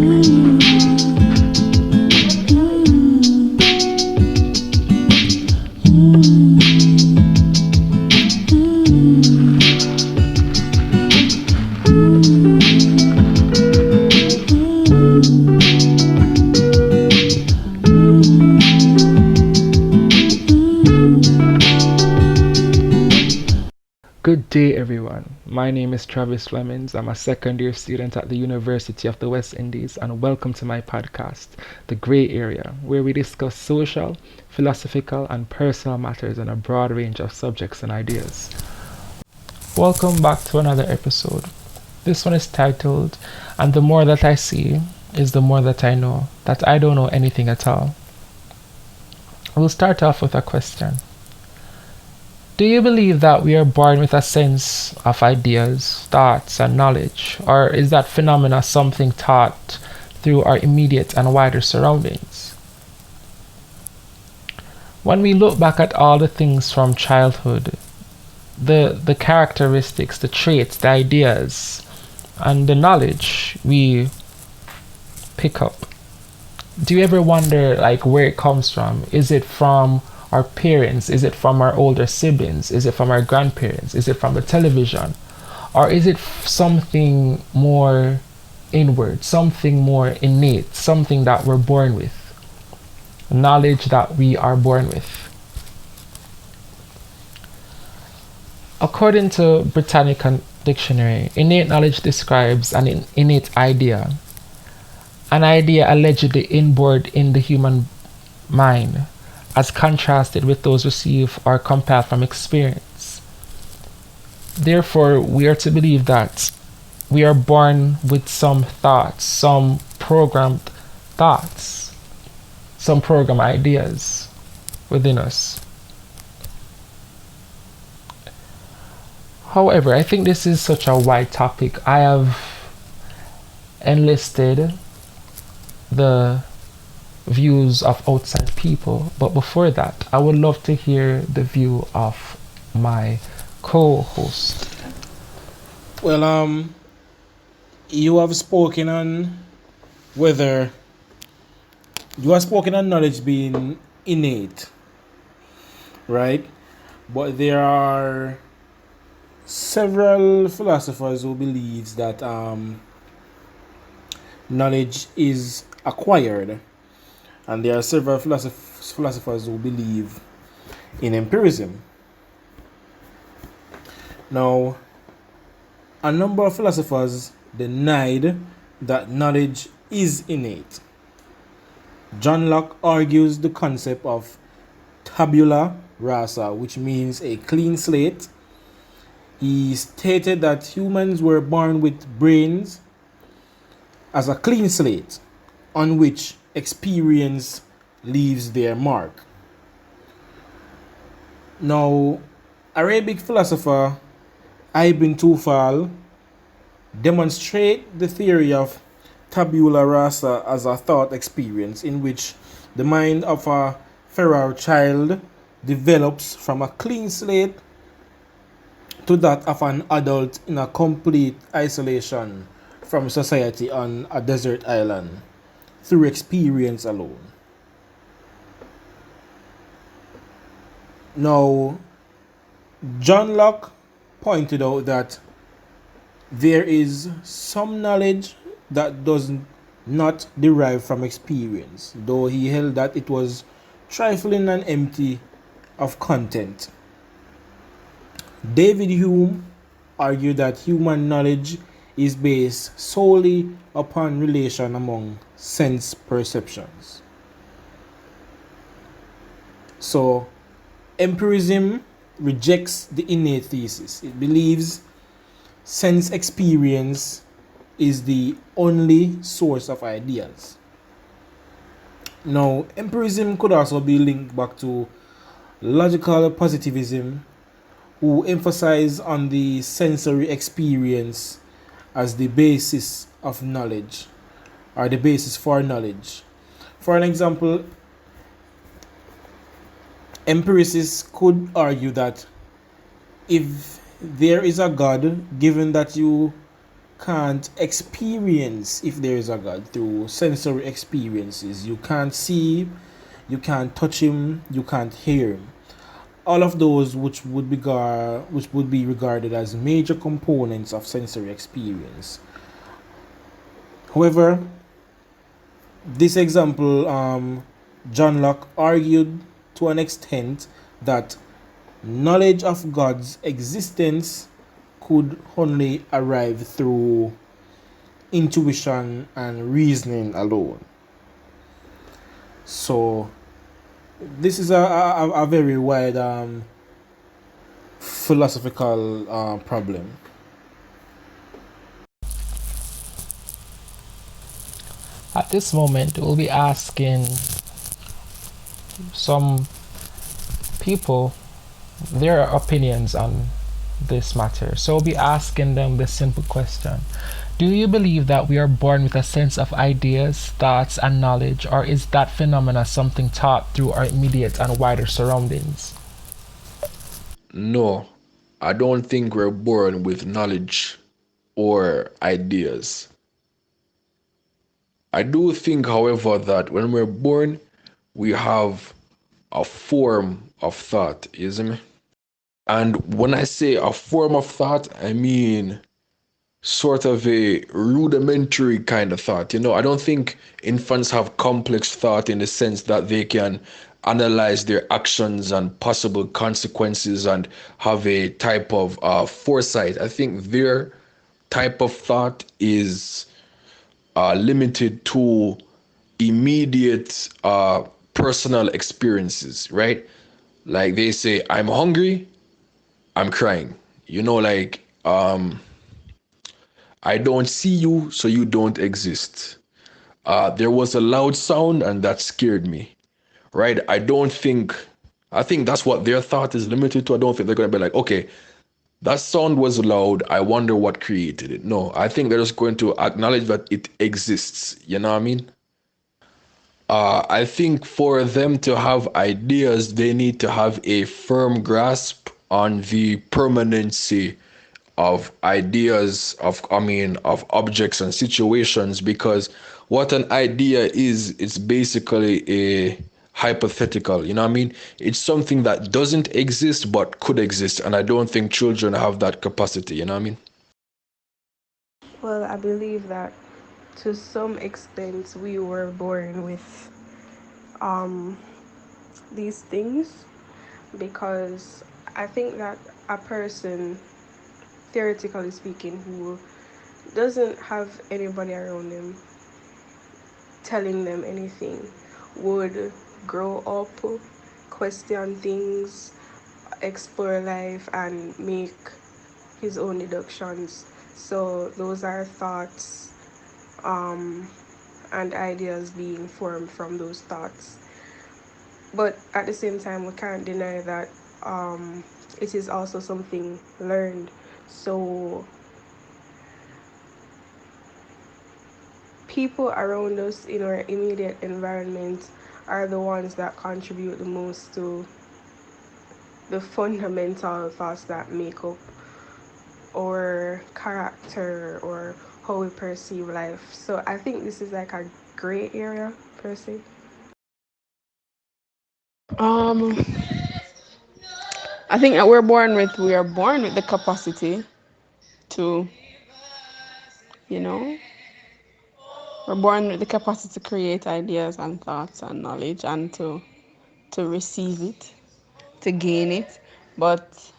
Good day, everyone. My name is Travis Flemings. I'm a second year student at the University of the West Indies, and welcome to my podcast, The Gray Area, where we discuss social, philosophical, and personal matters on a broad range of subjects and ideas. Welcome back to another episode. This one is titled, And the More That I See is the More That I Know, that I don't know anything at all. We'll start off with a question. Do you believe that we are born with a sense of ideas, thoughts, and knowledge, or is that phenomena something taught through our immediate and wider surroundings? When we look back at all the things from childhood, the characteristics, the traits, the ideas, and the knowledge we pick up, do you ever wonder like where it comes from? Is it from our parents? Is it from our older siblings? Is it from our grandparents? Is it from the television? Or is it something more inward, something more innate, something that we're born with? Knowledge that we are born with. According to Britannica Dictionary, innate knowledge describes an innate idea, an idea allegedly inborn in the human mind, as contrasted with those received or compiled from experience. Therefore, we are to believe that we are born with some thoughts, some programmed thoughts, some programmed ideas within us. However, I think this is such a wide topic. I have enlisted the views of outside people, but before that, I would love to hear the view of my co-host. Well, you have spoken on whether you have spoken on knowledge being innate, right? But there are several philosophers who believes that knowledge is acquired, and there are several philosophers who believe in empiricism. Now, a number of philosophers denied that knowledge is innate. John Locke argues the concept of tabula rasa, which means a clean slate. He stated that humans were born with brains as a clean slate on which experience leaves their mark. Now, Arabic philosopher Ibn Tufal demonstrate the theory of tabula rasa as a thought experience in which the mind of a feral child develops from a clean slate to that of an adult in a complete isolation from society on a desert island through experience alone. Now, John Locke pointed out that there is some knowledge that does not derive from experience, though he held that it was trifling and empty of content. David Hume argued that human knowledge is based solely upon relation among sense perceptions. So, empiricism rejects the innate thesis. It believes sense experience is the only source of ideas. Now, empiricism could also be linked back to logical positivism, who emphasize on the sensory experience as the basis of knowledge or the basis for knowledge. For an example, empiricists could argue that if there is a God, given that you can't experience if there is a God through sensory experiences. You can't see, you can't touch him, you can't hear him. All of those which would be regarded as major components of sensory experience. However, this example, John Locke argued to an extent that knowledge of God's existence could only arrive through intuition and reasoning alone. So this is a very wide philosophical problem. At this moment, we'll be asking some people their opinions on this matter. So we'll be asking them this simple question. Do you believe that we are born with a sense of ideas, thoughts, and knowledge, or is that phenomena something taught through our immediate and wider surroundings? No, I don't think we're born with knowledge or ideas. I do think, however, that when we're born, we have a form of thought, you see me? And when I say a form of thought, I mean sort of a rudimentary kind of thought. I don't think infants have complex thought in the sense that they can analyze their actions and possible consequences and have a type of foresight. I think their type of thought is limited to immediate personal experiences, right? Like they say, I'm hungry, I'm crying. Like I don't see you, so you don't exist. There was a loud sound, and that scared me, right? I think that's what their thought is limited to. I don't think they're going to be like, okay, that sound was loud. I wonder what created it. No, I think they're just going to acknowledge that it exists. You know what I mean? I think for them to have ideas, they need to have a firm grasp on the permanency of ideas, of objects and situations, because what an idea is, it's basically a hypothetical, you know what I mean? It's something that doesn't exist but could exist, and I don't think children have that capacity, you know what I mean? Well, I believe that to some extent we were born with um, these things because I think that a person, theoretically speaking, who doesn't have anybody around them telling them anything would grow up, question things, explore life, and make his own deductions. So those are thoughts um, and ideas being formed from those thoughts. But at the same time, we can't deny that it is also something learned. So people around us in our immediate environment are the ones that contribute the most to the fundamental thoughts that make up our character or how we perceive life. So I think this is like a gray area per se. Um, I think that we are born with the capacity to, you know, we're born with the capacity to create ideas and thoughts and knowledge and to receive it, to gain it. But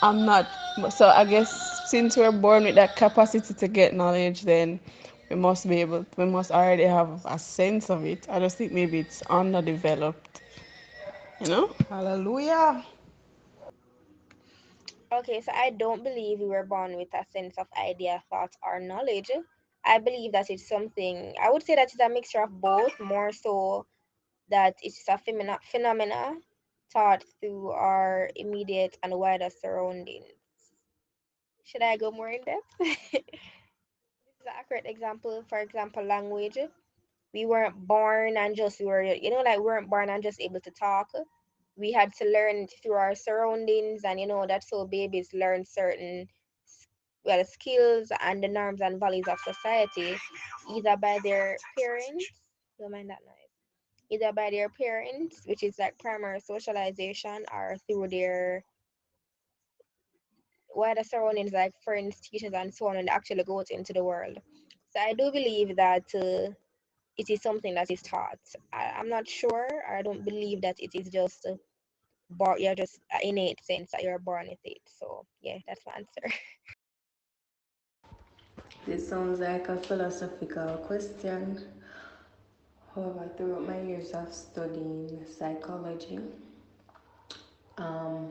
I'm not, so I guess since we're born with that capacity to get knowledge, then we must already have a sense of it. I just think maybe it's underdeveloped, you know? Hallelujah. Okay, so I don't believe we were born with a sense of idea, thought, or knowledge. I believe that it's something, I would say that it's a mixture of both, more so that it's a phenomena taught through our immediate and wider surroundings. Should I go more in depth? This is an accurate example. For example, language. We weren't born and just we were, like we weren't born and just able to talk. We had to learn through our surroundings, and that's how babies learn certain well, skills and the norms and values of society, either by their parents. Don't mind that noise. Either by their parents, which is like primary socialization, or through their wider surroundings like friends, teachers, and so on, and actually go out into the world. So I do believe that it is something that is taught. I'm not sure. I don't believe that it is just you're just an innate sense that you're born with it. So yeah, that's my answer. This sounds like a philosophical question. However, throughout my years of studying psychology, um,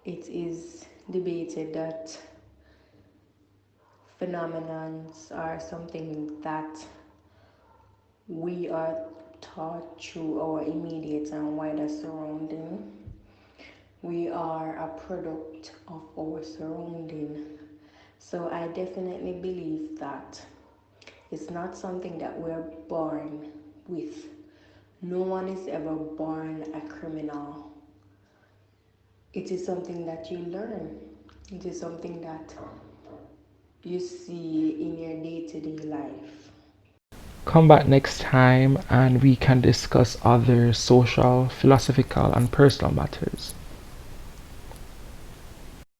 it is debated that phenomenons are something that we are taught through our immediate and wider surrounding. We are a product of our surrounding. So I definitely believe that it's not something that we're born with. No one is ever born a criminal. It is something that you learn. It is something that you see in your day-to-day life. Come back next time and we can discuss other social, philosophical, and personal matters.